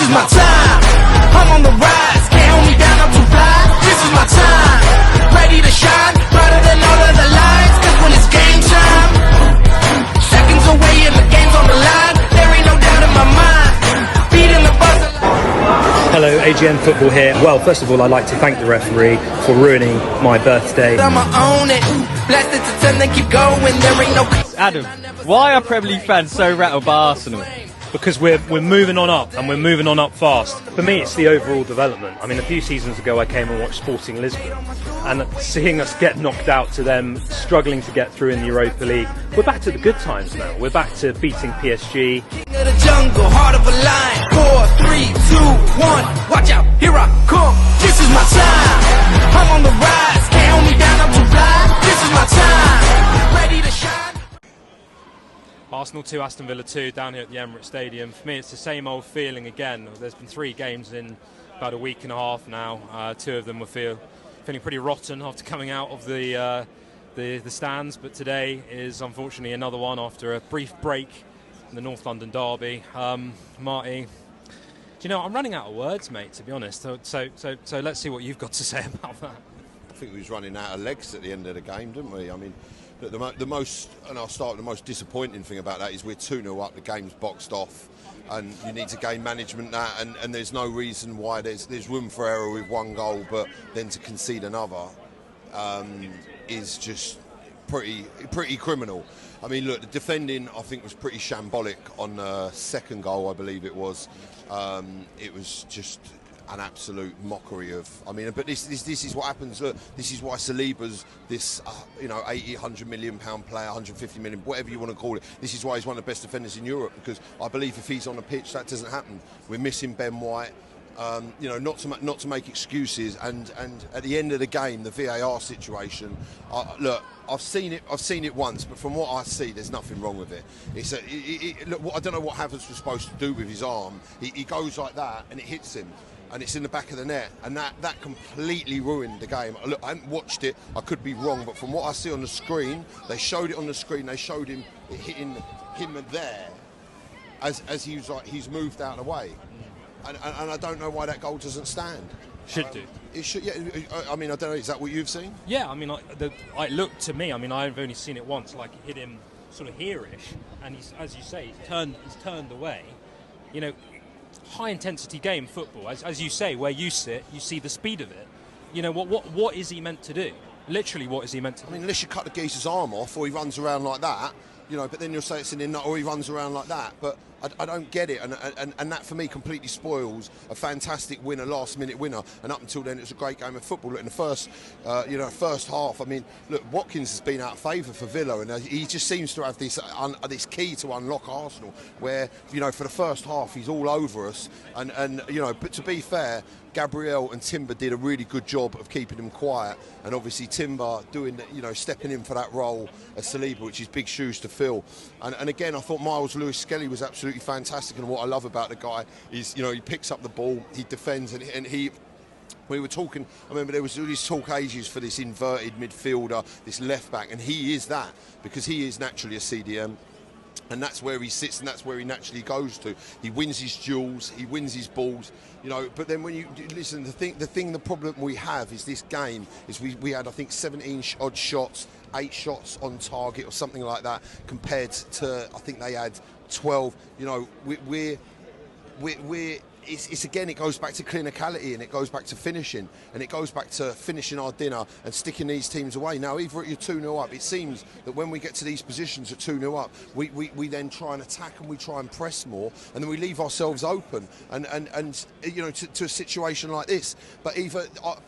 is my time. I'm on the rise, can't hold me down, I'm too fly. This is my time, ready to shine, brighter than all of the lights. Cause when it's game time, seconds away and the game's on the line. There ain't no doubt in my mind, beating the buzzer. Hello, AGN Football here. Well, first of all, I'd like to thank the referee for ruining my birthday. I'ma own it, blast it to 10, then keep going, there ain't no... Adam, why are Premier League fans so rattled by Arsenal? Because we're moving on up, and we're moving on up fast. For me, it's the overall development. I mean, a few seasons ago I came and watched Sporting Lisbon, and seeing us get knocked out to them, struggling to get through in the Europa League, we're back to the good times now. We're back to beating PSG. The jungle, heart of a lion. 4, 3, 2, 1. Watch out, here I come. This is my time. I'm on the rise, can't hold me down, I'm too fly. This is my time, ready to shine. Arsenal 2, Aston Villa 2, down here at the Emirates Stadium. For me, it's the same old feeling again. There's been 3 games in about a week and a half now. 2 of them were feeling pretty rotten after coming out of the stands, but today is unfortunately another one after a brief break in the North London derby. Marty, do you know, I'm running out of words, mate, to be honest. So let's see what you've got to say about that. I think we was running out of legs at the end of the game, didn't we? I mean, the most, and I'll start with the most disappointing thing about that is we're 2-0 up, the game's boxed off, and you need to gain management that, and there's no reason why there's room for error with 1 goal, but then to concede another is just pretty criminal. I mean, look, the defending I think was pretty shambolic on the second goal, I believe it was. It was just an absolute mockery of. I mean, but this is what happens. Look, this is why Saliba's this 100 million pound player, 150 million, whatever you want to call it. This is why he's one of the best defenders in Europe, because I believe if he's on the pitch, that doesn't happen. We're missing Ben White. Not to make excuses, and at the end of the game, the VAR situation. Look, I've seen it once, but from what I see, there's nothing wrong with it. Look, I don't know what Havertz was supposed to do with his arm. He goes like that, and it hits him, and it's in the back of the net, and that completely ruined the game. Look, I haven't watched it. I could be wrong, but from what I see on the screen, they showed it on the screen. They showed him hitting him there, as he's moved out of the way. And I don't know why that goal doesn't stand. Should do. It should. Yeah. I mean, I don't know. Is that what you've seen? Yeah. I mean, it looked to me. I mean, I've only seen it once. Like, it hit him sort of here-ish, and he's, as you say, he's turned away. You know, high intensity game football. As you say, where you sit, you see the speed of it. You know, what is he meant to do? Literally, what is he meant to do? I mean, unless you cut the geezer's arm off, or he runs around like that. You know, but then you'll say it's in the nut, or he runs around like that. But I don't get it, and that for me completely spoils a fantastic winner, last-minute winner. And up until then, it was a great game of football. Look, in the first half, I mean, look, Watkins has been out of favour for Villa, and he just seems to have this key to unlock Arsenal, where for the first half he's all over us, and but to be fair, Gabriel and Timber did a really good job of keeping him quiet, and obviously Timber doing, stepping in for that role as Saliba, which is big shoes to fill. And again, I thought Miles Lewis-Skelly was absolutely fantastic, and what I love about the guy is, he picks up the ball, he defends, and he. We were talking, I remember there was all this talk ages for this inverted midfielder, this left back, and he is that, because he is naturally a CDM. And that's where he sits, and that's where he naturally goes to. He wins his duels, he wins his balls, But then when you listen, the problem we have is this game is we had, I think, 17 odd shots, 8 shots on target or something like that, compared to, I think they had 12. It's again, it goes back to clinicality, and it goes back to finishing, and it goes back to finishing our dinner and sticking these teams away. Now, either you're 2-0 up, it seems that when we get to these positions at 2-0 up, we then try and attack, and we try and press more, and then we leave ourselves open and to a situation like this. But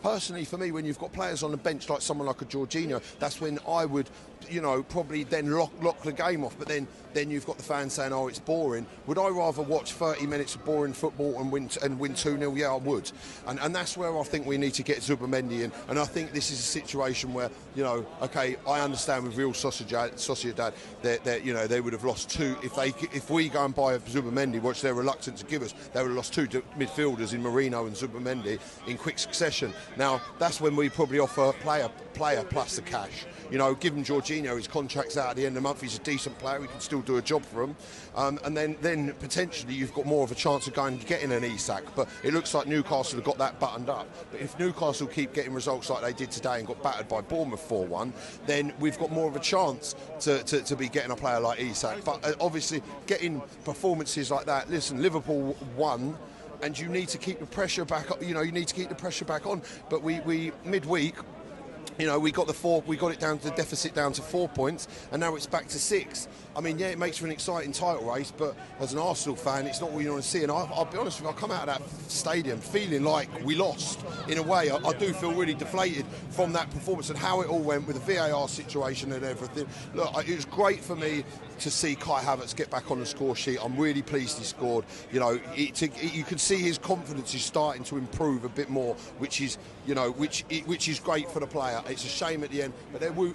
personally, for me, when you've got players on the bench like someone like a Jorginho, that's when I would probably then lock the game off. But then you've got the fans saying, oh, it's boring. Would I rather watch 30 minutes of boring football and win 2-0? Yeah, I would. And that's where I think we need to get Zubimendi in. And I think this is a situation where, okay, I understand with Real Sociedad, they would have lost 2 if we go and buy Zubimendi, which they're reluctant to give us. They would have lost 2 midfielders in Marino and Zubimendi in quick succession. Now that's when we probably offer player plus the cash. Given Jorginho, his contract's out at the end of the month. He's a decent player. We can still do a job for him, and then potentially you've got more of a chance of going and getting an Isak, but it looks like Newcastle have got that buttoned up. But if Newcastle keep getting results like they did today and got battered by Bournemouth 4-1, then we've got more of a chance to be getting a player like Isak. But obviously, getting performances like that, listen, Liverpool won, and you need to keep the pressure back up. You know, you need to keep the pressure back on. But we midweek, you know, we got it down to the deficit down to 4 points, and now it's back to 6. I mean, yeah, it makes for an exciting title race, but as an Arsenal fan, it's not what you want to see. And I'll be honest with you, I come out of that stadium feeling like we lost. In a way, I do feel really deflated from that performance and how it all went with the VAR situation and everything. Look, it was great for me to see Kai Havertz get back on the score sheet. I'm really pleased he scored. You know, you can see his confidence is starting to improve a bit more, which is, you know, which is great for the player. It's a shame at the end, but there were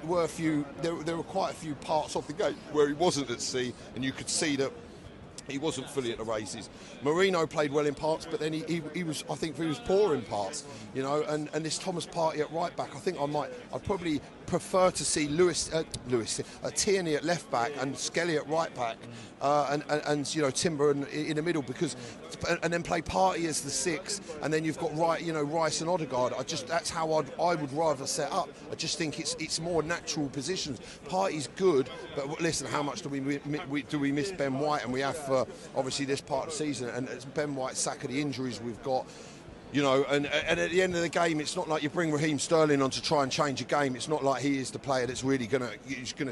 quite a few parts of the game where he wasn't at sea, and you could see that he wasn't fully at the races. Marino played well in parts, but then he was, I think, he was poor in parts. You know, and this Thomas Partey at right back, I think I'd probably prefer to see Tierney at left back and Skelly at right back, and you know, Timber in the middle, because and then play Partey as the 6, and then you've got Rice and Odegaard. That's how I would rather set up. I just think it's more natural positions. Partey's good, but listen, how much do we miss Ben White, and we have for obviously this part of the season, and it's Ben White's sack of the injuries we've got. You know, and at the end of the game, it's not like you bring Raheem Sterling on to try and change a game. It's not like he is the player that's really gonna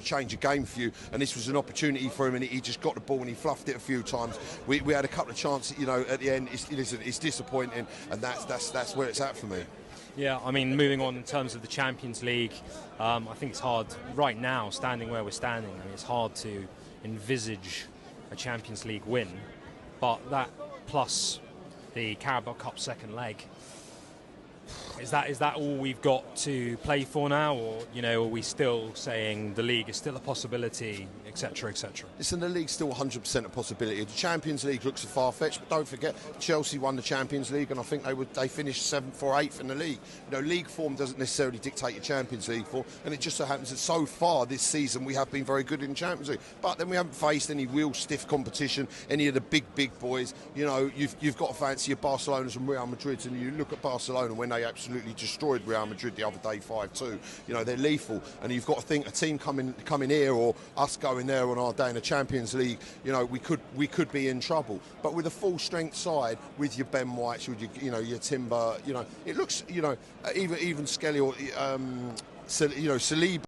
change a game for you. And this was an opportunity for him, and he just got the ball and he fluffed it a few times. We had a couple of chances, you know, at the end. It's disappointing, and that's where it's at for me. Yeah, I mean, moving on in terms of the Champions League, I think it's hard right now, standing where we're standing. I mean, it's hard to envisage a Champions League win, but that plus the Carabao Cup second leg, is that all we've got to play for now, or, you know, are we still saying the league is still a possibility, etc., etc.? Listen, the league's still 100% a possibility. The Champions League looks far-fetched, but don't forget, Chelsea won the Champions League, and I think they finished 7th or 8th in the league. You know, league form doesn't necessarily dictate your Champions League form, and it just so happens that so far this season we have been very good in the Champions League. But then we haven't faced any real stiff competition, any of the big boys. You know, you've got to fancy your Barcelonas and Real Madrid, and you look at Barcelona when they absolutely destroyed Real Madrid the other day 5-2. You know, they're lethal, and you've got to think a team coming here, or us going there on our day in the Champions League, you know, we could be in trouble. But with a full strength side, with your Ben Whites, with your Timber, you know, it looks, you know, even Skelly or Saliba.